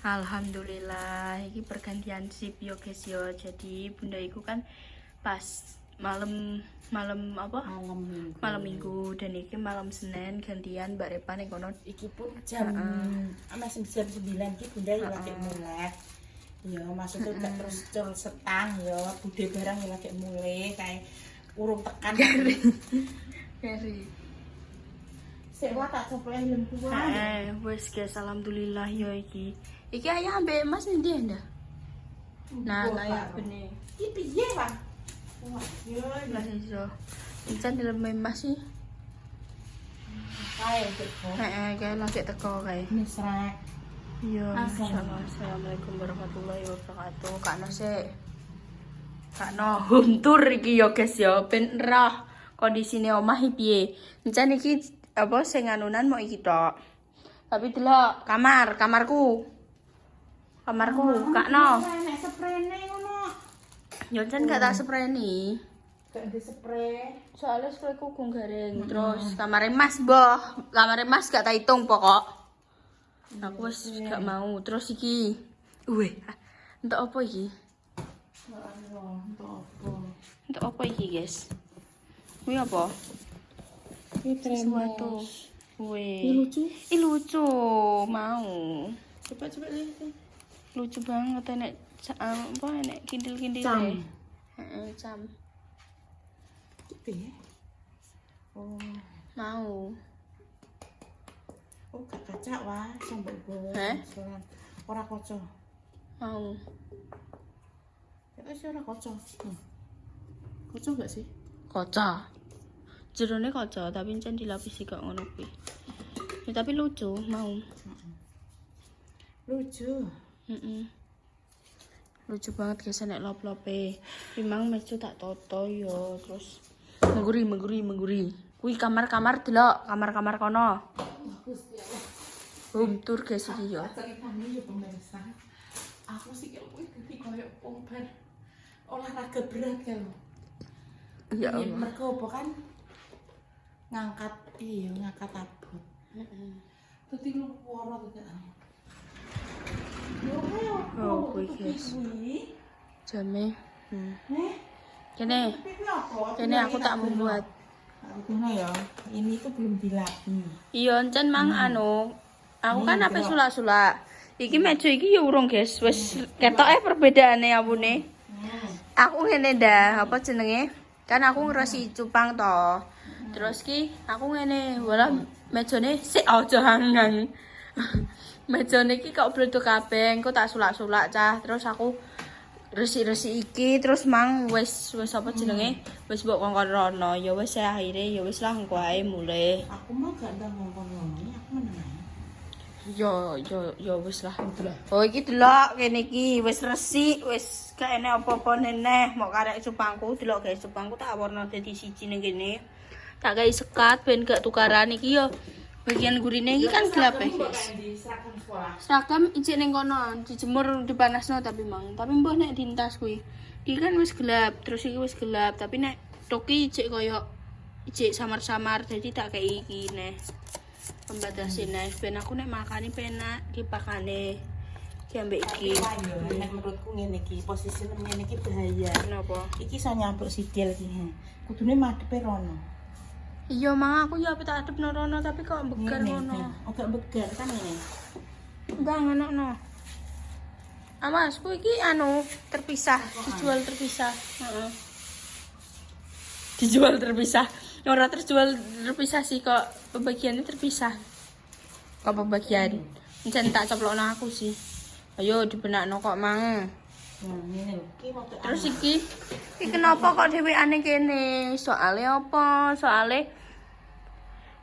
Alhamdulillah, ini pergantian sip yo guys yo. Jadi bunda iku kan pas malam apa? Malam minggu dan iki malam Senin gantian Mbak Repa ning kono. Iki pun jam masih jam 9 iki bunda ya lagi mulai. Ya maksudnya gak terus setang ya, bude barang ya lagi mulai kayak urung tekan. Keri. Sik wae tak copleh lem kuwi. Wes guys, alhamdulillah yo iki. Iki ayah ambek Mas ndi ndak? Nah, kayak bene. Iki piye, Bang? Wah, yo Lah iso. Encen dilem Mas sih. kae teko. Kayak lagi teko kae. Misrak. Iya, assalamualaikum warahmatullahi wabarakatuh. Kakno sik. Kakno home tour iki yo guys yo, ben roh kondisine omah iki piye. Encen iki apa sing anunan mau iki tok. Tapi delok kamarku. Kakno. Nek sprene ngono. Yo encen gak tak spreni. Gak di spray. Soalnya sprayku gung garing. Terus kamare Mas mbah, kamare Mas gak tak hitung pokok. Aku wis gak mau. Terus iki. Entuk apa iki? Entuk apa iki, guys? Kuwi apa? Ini Sesuatu. Ini lucu. Ih lucu, mau. Coba lihat. Lucu banget enek apa enek kindil-kindil. Cam. Cam. Piye? Oh, Mau. gak kaca wae sambok go. Ora kaca. Mau. Ya sih ora kaca. Kaca gak sih? Kaca. Jerone kaca, tapi encen dilapisi kok ngono kuwi. Ya, tapi lucu, mau. Lucu. Lucu banget guys nek lop-lope. Memang meja tak toto yo, terus mengguri. Kuwi kamar-kamar delok, kamar-kamar kono. Gusti Allah. Home tour guys iki yo. Ceritane yo pemirsa. Aku sih kuwi dadi koyo pomper olahraga berat kan. Ya Iya, Allah. mergo apa kan ngangkat abot. Dadi luwara tenan. Oh, kuwi guys. Jame. Kene aku tak membuat. Gimana ya? Ini tuh belum dilapis. Iya, encen mang anu. Aku kan ape sulak-sulak. Iki meja iki ya urung, guys. Wis ketoke perbedaane apune. Aku ngene dah, apa jenenge? Kan aku ngresi cupang to. Terus ki aku ngene, wala mejane sik aja hangang. Mejane iki kok bledok kabeh, engko tak sulak-sulak cah. Terus aku resi-resi iki terus mang wis apa jenenge? Wis mbok kongkon rono. Ya wis akhire ya wis lah engko ae mulai. Aku mah gak ndang ngomong-ngomong, aku meneng. Yo wis lah. Oh iki delok kene iki wis resik, wis gak enek apa-apa neneh. Mok karek cupangku delok guys, cupangku tak warna dadi siji ning kene. Tak gawe sekat ben gak tukaran iki yo. Bagian gurine iki kan gelap ya, guys. Seragam ijek ning kono, dijemur dipanasno tapi mang. Tapi mbah nek dintas kuwi. Iki kan wis gelap, terus iki wis gelap, tapi nek toki ijek koyo ijek samar-samar jadi tak kei iki neh. Pembatasine ben aku nek makani penak dipakane. Ki ambek iki. Nek menurutku ngene iki, posisine ngene iki bahaya. Kenapa? Iki iso nyambuk sidil iki. Kudune madhepe rono. Iya mang aku ya apa tak adep norono tapi kok begar ngono. Agak begar kan ini. Enggak ngono. Amas, ku iki anu terpisah, dijual terpisah. Heeh. Dijual terpisah. Ora terjual terpisah sih kok pembagiannya terpisah. Kok pembagian. Encen tak coplokno aku sih. Ayo dibenakno kok mang. Ngene lho. Terus iki kenapa kok dhewekane kene? Soale apa? Soale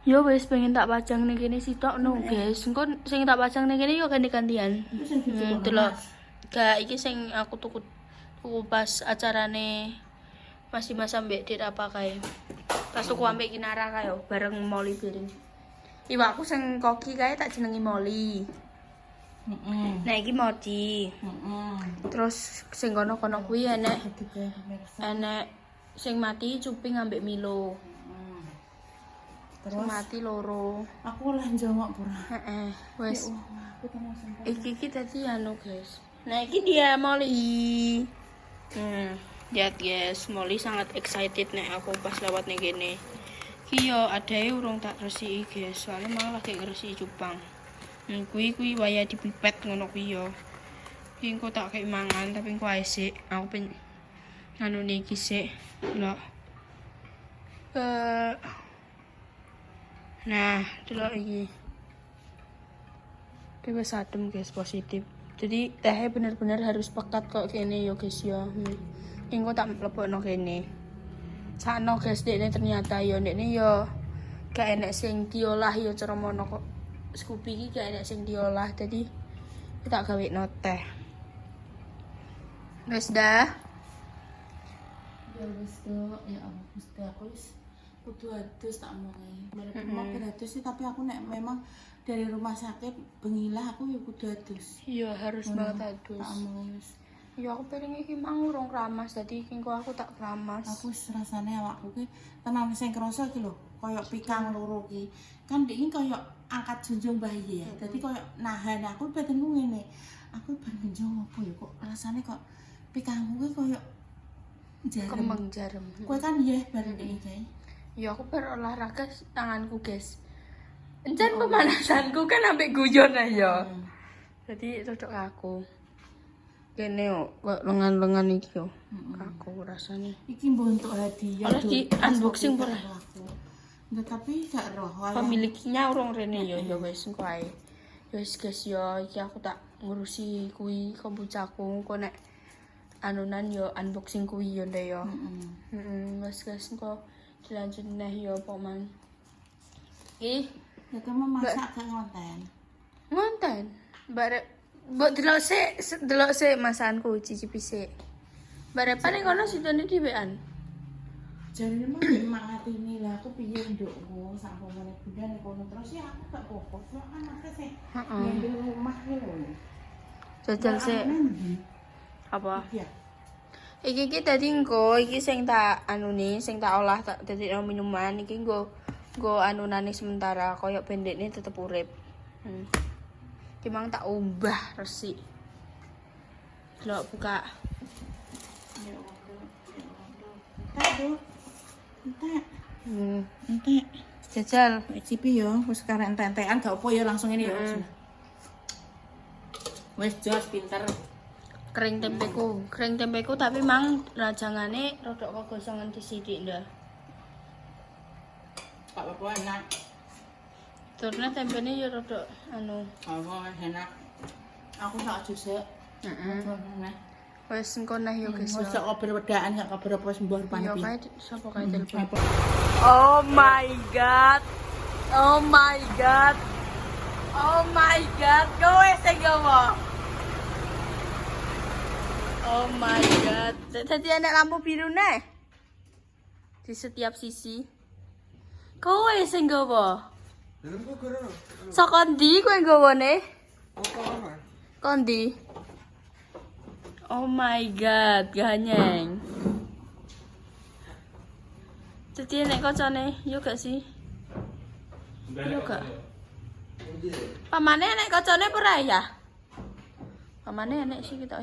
yo wis pengen tak pajang ning kene sitok no, guys. Engko sing tak pajang ning kene yo ganti-gantian. Delok. Gak iki sing aku tuku pas acarane Mas Dimas ambek Dik apa kae. Pas tuku ambek Kinara kae bareng Molly Piring. Iwakku sing koki kae tak jenengi Molly. Nah iki mochi. Terus sing kono-kono kuwi enek sing mati cuping ambek Milo. Terus mati loro. aku lah njongok pura. Heeh, wes. Aku tenang sampai. Iki tadi anu guys. Nah iki dia Molly. Lihat guys, Molly sangat excited nek aku pas lewat nih gini. Iki yo adae urung tak resiki guys, soalnya malah lagi ngresiki cupang. Kuwi waya dipipet ngono kuwi yo. Iki engko tak kei mangan tapi engko ae sik. Aku pengen anu niki sik. Lho. Nah, delok iki. Iki wis adem guys, positif. Jadi tehnya bener-bener harus pekat kok kene yo guys ya. Engko tak mlebokno kene. Sakno guys dekne ternyata yo dekne yo gak enek sing diolah yo cara mono kok. Scoopy iki gak enek sing diolah. Jadi tak gawekno teh. Wis dah. Ya wis kok, ya Allah mesti aku wis kudu adus tak omongi. Mau adus sih tapi aku nek memang dari rumah sakit bengilah aku ya kudu adus. Iya harus banget adus. Tak omongi wis. Ya aku pengen iki mang urung keramas dadi engko aku tak keramas. Aku wis rasane awakku ki tenan sing krasa iki lho, koyo pikang loro ki. Kan iki koyo angkat junjung bayi ya. Dadi koyo nahan aku badanku ngene. Aku ben genjong apa ya kok rasane kok pikangku ki koyo jarum. Kembang jarum. Kowe kan ya bareng iki kae. Ya aku berolahraga tanganku guys. Encen pemanasanku kan sampai guyon aja. Jadi cocok aku. Kene yo kok lengan-lengan iki yo. Aku rasane. Iki mbok entuk hadiah. Oleh di unboxing pura. Tapi gak roh wae. Pemiliknya urung rene yo ya wis engko ae. Ya wis guys yo iki aku tak ngurusi kuwi kombuchaku engko nek anunan yo unboxing kuwi yo ndek yo. Wis guys engko dilanjut neh yo apa man. Ih, Ya kamu masak gak ngonten. ngonten. Mbok delok sik masakanku cicipi sik. Bare paling kono sidone dhewean. Jarine mah mak ngatini lah aku piye ndukku sak pomone bunda nek kono terus ya aku gak fokus lah kan aku sih. Di rumah ki lho. Jajal sik. Apa? Iya. Iki dadi engko iki sing tak anuni, sing tak olah tak dadi minuman iki nggo anunane sementara koyo bendekne tetep urip. Ki mang tak umbah resik. Delok buka. Aduh. Entek. Entek. Jajal. Cipi yo, wis karek entek-entekan gak apa ya langsung ini yo. Wis jos pinter. Kering tempeku tapi mang rajangane rodok kegosongan disidik ndah. Gak apa-apa enak. Turune tempene ya rodok anu. Apa enak. Aku tak jusek. Heeh. Wes engko neh yo guys. Mosok kabar wedaan gak kabar apa wis mbah rupane Yo piye. kae sapa kae telepon. Apa? Oh my god. Oh my god. Oh my god. Kowe sing gowo. Oh my god. Tadi ada lampu biru nih. Di setiap sisi. Kowe sing gowo. Saka ndi kowe gowone? Kondi. Oh my god, ganyeng. Jadi nek kocone, yo gak sih? Yo gak. Pamane nek kocone ora ya? Pamane nek sih kita.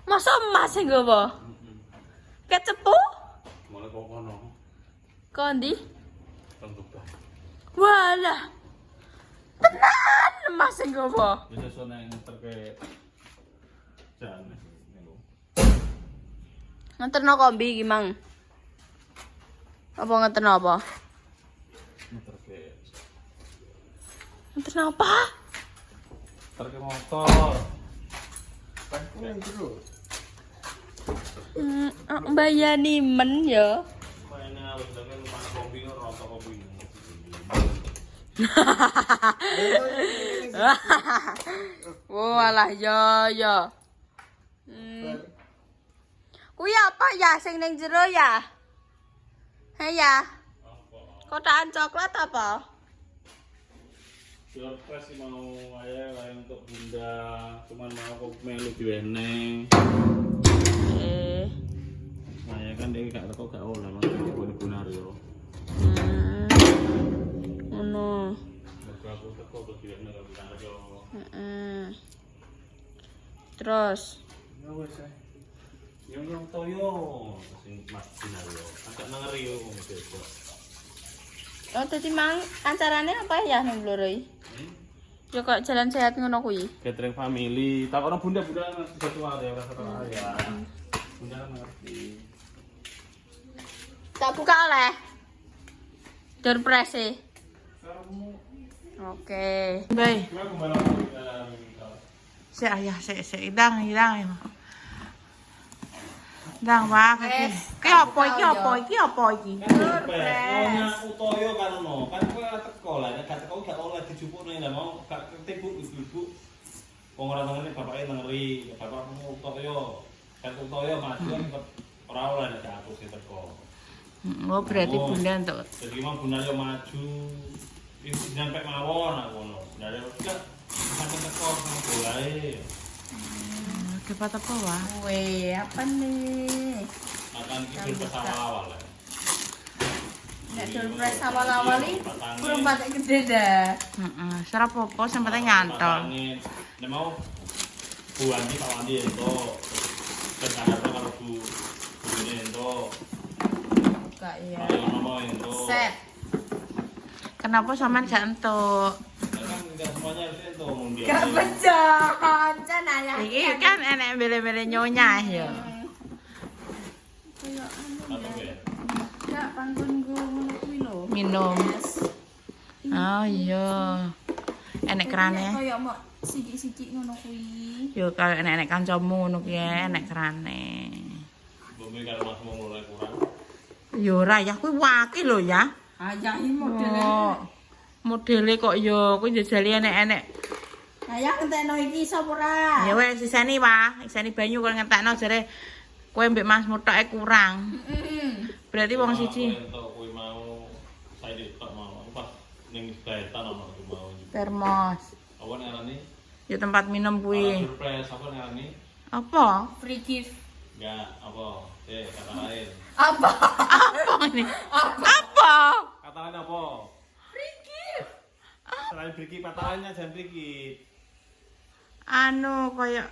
Masa emas sing nggawa? Kecepu? Mulai kok kono. Kondi? Tenggepak. Walah. Tenan emas sing nggawa. Bisa sone terkait jane niku. Nganterno kombi iki, Mang. Apa nganterno apa? Terkait. Nganterno apa? Terkait motor. Kan terus. Bayani men ya. Mainnya harus dengan lupa kopi rata kopi. Walah ya. Kuwi apa ya sing ning jero ya? He ya. Kotaan coklat apa? Surprise sih mau kayak untuk bunda, cuman mau kok melu diwene. Nah ya kan dia gak teko gak oleh, makanya boleh benar yo. aku teko terus diwene karo karo. Terus Ya wes ae. Nyong toyo sing Mas Dinar yo. Agak nangeri yo wong itu. oh tadi mang acarane apa ya nang Bloroi? Ya kok jalan sehat ngono kuwi. Catering family. Takono bunda-bunda ngerti jadwal ya rasa ya. Bunda ngerti. Tak buka oleh. Surprise. Kamu Oke. Baik. gua kembali Si ayah si idang ya. Dang Pak. Ki apa iki? Nyonya Utoyo kan ono. Kan kowe ora teko lah, nek gak teko gak oleh dijupukne lah mau gak ngerti Bu ibu-ibu. Wong ora ngene bapake ngeri, bapakmu Utoyo. Kan Utoyo maju kan ora oleh nek aku sing teko. Oh berarti bunda untuk. Jadi mau bunda yo maju. Iki sampai mawon aku ngono. Dari gak sampai teko sama bolae. Dapat apa wah? Weh, apa nih? Makan iki awal-awal lah. Nek surprise awal-awal iki kurang patek gede dah. Heeh, serap apa sempatnya nyantol. Nek mau Bu Andi Pak Andi ento. Terkadang kalau Bu ini ento. Buka ya. Ayo ngomong ento. Set. Kenapa sampean gak entuk? Kan enggak semuanya harus ento mundial. Gak bejon, can ayah. Iki kan enek bele-bele nyonya ya. Kayak anu Apa ya? gak panggon go ngono kuwi lho. Minum. Oh iya. Enek kerane. Kayak mau sithik-sithik ngono kuwi. Yo kalau enek kancamu ngono kuwi enek kerane. Bumi karo masmu mulai kurang. Yo ora ya kuwi wakil lho ya. Ayah iki modele. Oh, modele kok yo kuwi jajali enek-enek. Ayah ngentekno iki sapa ora? Ya wes siseni wae, siseni banyu kok ngentekno jare kowe mbek Mas Mutoke kurang. Berarti wong siji Ento kuwi mau saya ditok mau pas ning sebetan ono kuwi mau. termos. Apa ngarani? Ya tempat minum kuwi. Surprise apa ngarani? Apa? Free gift. Enggak, apa? Kata lain. Apa? Apa ini? Apa? Kata lain apa? Free gift. Selain beriki, kata lainnya jangan beriki. Anu koyo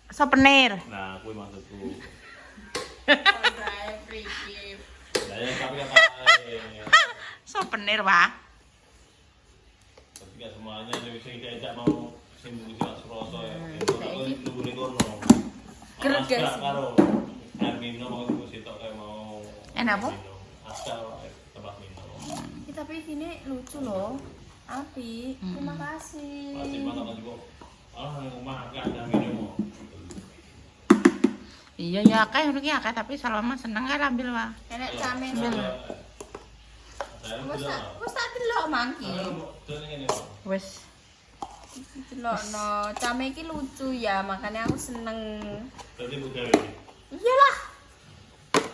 souvenir. Nah, kuwi maksudku. Kontrae free gift. Lah ya tapi kata lain. Souvenir wae. Tapi gak semuanya sing diajak mau sing bisa Suroso ya. Itu nunggu kono. Greget Aska sih. karo Armino mau iku sitok kayak mau. Enak apa? Aska tempat minum. Tapi ini lucu loh. Api. Terima kasih. Masih makan juga. Yang rumah agak ada minum. Iya ya akeh ngono ki akeh tapi Salma seneng kan ambil wae. Enek camen. Saya Wes tak delok mangki. Wes. Delokno. Came iki lucu ya, makanya aku seneng. Tadi buka Iyalah.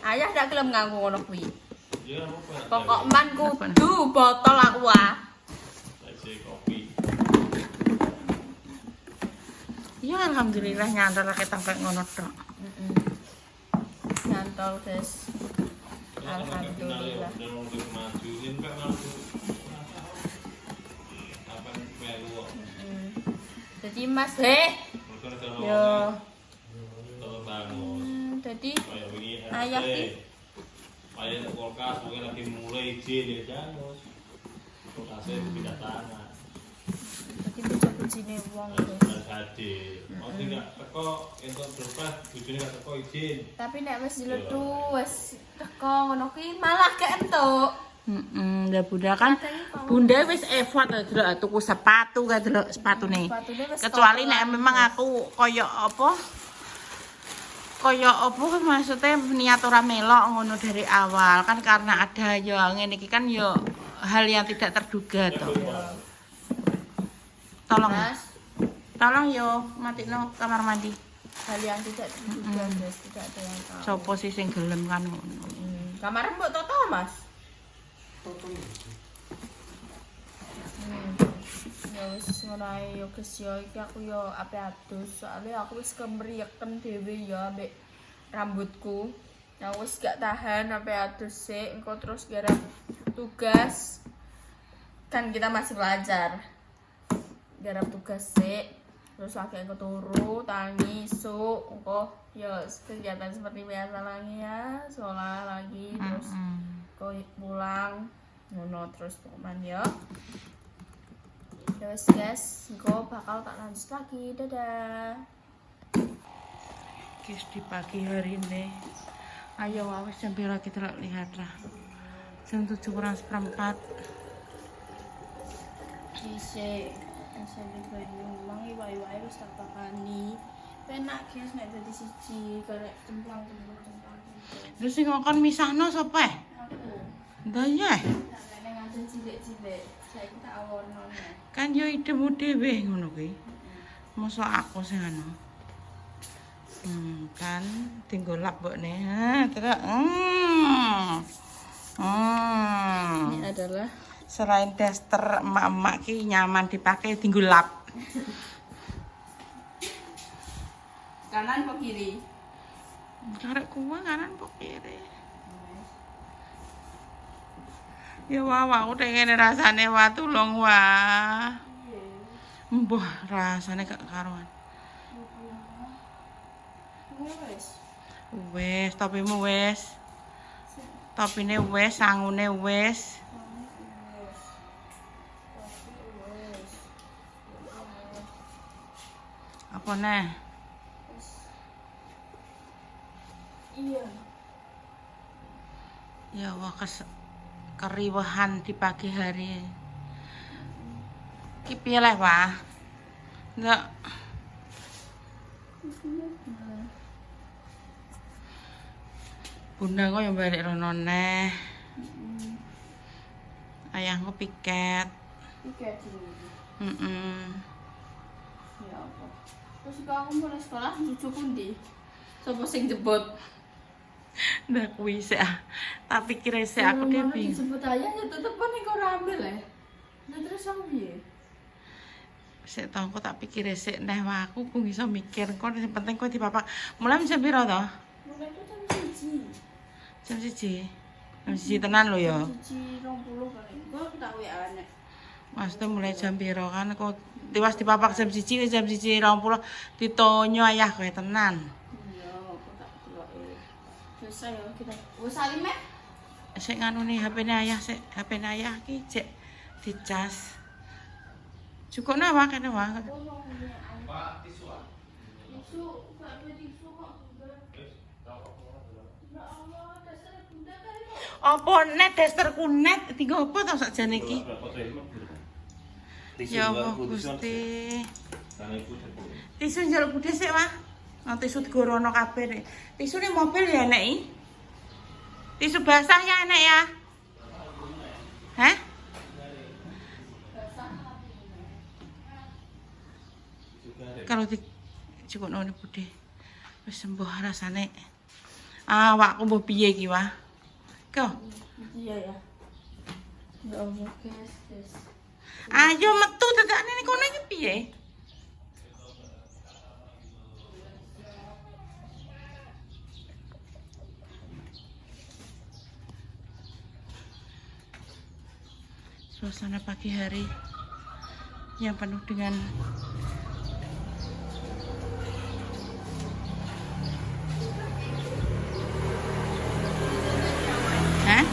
Ayah ndak gelem nganggo ngono kuwi. Iya, apa? Pokok man kudu botol aku ah. Saya kopi. Iya alhamdulillah nyantol lek sampai ngono tok. Nyantol, guys. Alhamdulillah. Jadi Mas, yo. Jadi ayah ki ayah kulkas mungkin lagi mulai izin ya jangan kulkasnya pindah tanah jadi bocah-bocine wong itu. harus hadir mau tidak teko untuk berpas bujune gak teko izin Tapi nek wis diledu wis teko ngono kuwi malah gak entuk. Lah bunda kan bunda wis effort delok tuku sepatu kan delok sepatune. Sepatune wis Kecuali nek totolan, memang guys. aku koyo apa? Koyo apa maksudnya niat ora melok ngono dari awal kan karena ada yo ngene iki kan yo hal yang tidak terduga toh. Tolong. Mas, Tolong yo matino kamar mandi. hal yang tidak terduga guys, tidak ada yang tahu. Sopo sih sing gelem kan ngono. Kamar mbok toto, Mas. Ya wis ngono ae yo guys yo iki aku yo ape adus soalnya aku wis kemriyeken dhewe ya ambek rambutku. Ya wis gak tahan ape adus sik engko terus gara tugas kan kita masih belajar. garap tugas sik. Terus lagi aku turu, tangi, isuk, engko ya kegiatan seperti biasa lagi ya, sekolah lagi, terus kau pulang, ngono terus pokoknya ya. Ya wes guys, engko bakal tak lanjut lagi, dadah. Guys, di pagi hari ini, ayo wawes jam piro kita lihatlah. Jam 7:04. Isi SMP Banyu memang iwa-iwae wis tak pakani. Penak guys nek dadi siji karek cemplang. Lha sing ngokon misahno sapa? Aku. Ndah ya. Tak nek ngajen cilik-cilik. Saiki tak aworno nek. Kan yo idemu dhewe ngono kuwi. Mosok aku sing anu. Kan tinggal lap mbokne. Ha, terus. Ini adalah Selain daster emak-emak ki nyaman dipakai tinggal lap. kanan apa kiri? Karek kuwa kanan apa kiri? Ya wawa aku pengen rasane wa tulung wah. Mbah rasane gak karuan. Wes. Wes, topimu wes. Topine wes, sangune wes. Apa neh? Iya. Ya wah keriwahan di pagi hari. Ki piye leh, Wah? Ndak. Bunda kok yang balik rono neh. Ayahku piket. Tiket ini. Ya apa? Terus kalau aku mulai sekolah cucu pundi? Sopo sing jebot? Ndak kuwi sik ah. Tapi kira sik aku dia bingung. Disebut ayah ya tetep kan kau ambil ya. Nah terus aku piye? Sik tau kok tak pikir sik neh wah aku ku iso mikir kok sing penting kok dipapak. Mulai jam piro to? Mulai itu jam 1. Jam 1. Jam 1 tenan lho ya. 1:20 paling. Gua tak WA nek. Maksudnya mulai jam piro kan kok tiwas dipapak jam 1 jam 1:20 ditonyo ayah kowe tenan. Iya, aku tak deloke. Wis ayo kita. Wis salim meh. Sik nganu nih HP-ne ayah sik, HP-ne ayah ki cek dicas. Cukup nawa kene wae. Pak tisu ah. Tisu, gak ada tisu kok. Ya Allah, dasar bunda kali kok. Apa net daster kunet tiga apa to sakjane iki? Ya Allah Gusti. Tisu njaluk budhe sik wah. Nah, tisu digorono kabeh nek. Tisu ning mobil ya enek iki. Tisu basah ya enek ya. Hah? Kalau di cukup nang budhe wis sembuh rasane. Awakku mbok piye iki wah? Kok Iya ya. Ya Allah, guys. ayo metu dadakne ning kono iki piye? Suasana pagi hari yang penuh dengan Hah?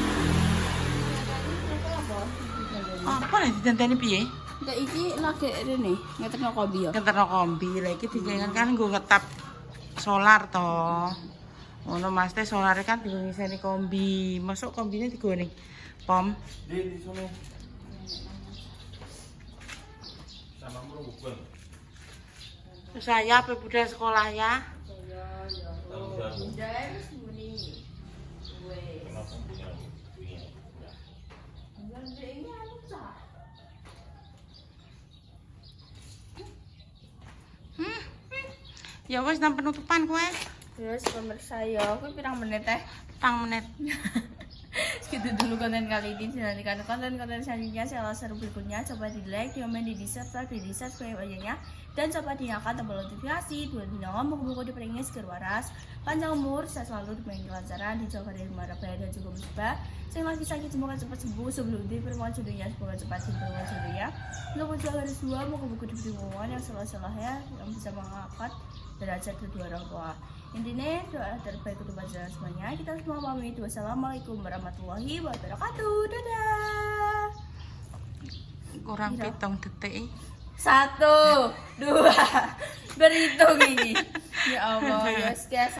Apa nih ditenteni piye? Enggak iki lagi rene, ngeterno kombi ya. Kenterno kombi lha iki dijenengan kan nggo ngetap solar to. Ngono Mas teh solare kan digo ngiseni kombi. Masuk kombine digo ning pom. Di sini. Sama mulu bukan. Saya pe budal sekolah ya. Udah wis muni. Wes. Kenapa punya? Ini anu cah. Ya wis nang penutupan kowe. Terus pemirsa ya, aku pirang menit teh. 4 menit. Segitu dulu konten kali ini. Nantikan konten-konten selanjutnya setelah seru berikutnya. Coba di like, di komen, di subscribe, di subscribe aja. Dan coba dinyalakan tombol notifikasi. Buat bintang buku-buku di peringnya seger waras. Panjang umur, saya selalu dipengen kelancaran, dijauhkan dari mara bahaya dan juga musibah. Yang lagi sakit semoga cepat sembuh, sebelum dipermohon jodohnya semoga cepat dipermohon jodohnya. Untuk ujian garis 2 moga buku diberi momongan yang salah-salahnya yang bisa mengangkat derajat kedua orang tua. Intinya doa terbaik untuk panjenengan semuanya. Kita semua pamit. Wassalamualaikum warahmatullahi wabarakatuh. Dadah. Kurang pitung detik. 1, 2, berhitung ini. Ya Allah, ya